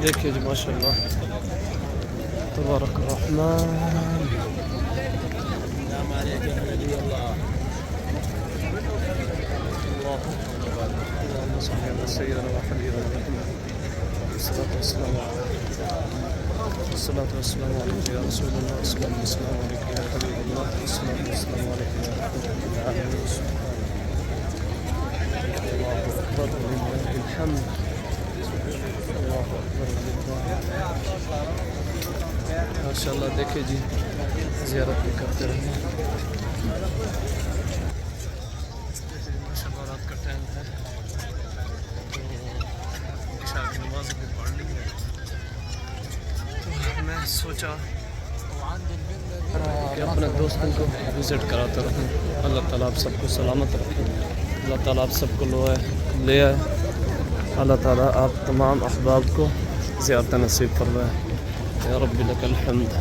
देखिए जी माशाल्लाह तबारक रहमान। माशाल्लाह देखिए जी ज़ियारत भी करते रहें। माशाल्लाह रात का टाइम है तो इशा की नमाज भी पढ़ ली है तो मैं सोचा कि अपने दोस्तों को विज़िट कराते रहूँ। अल्लाह ताला आप सबको सलामत रखे, अल्लाह ताला आप सबको ले आए, अल्लाह ताला आप तमाम अहबाब को ज़ियारत नसीब फरमाए। या रब्बी लकल हम्द।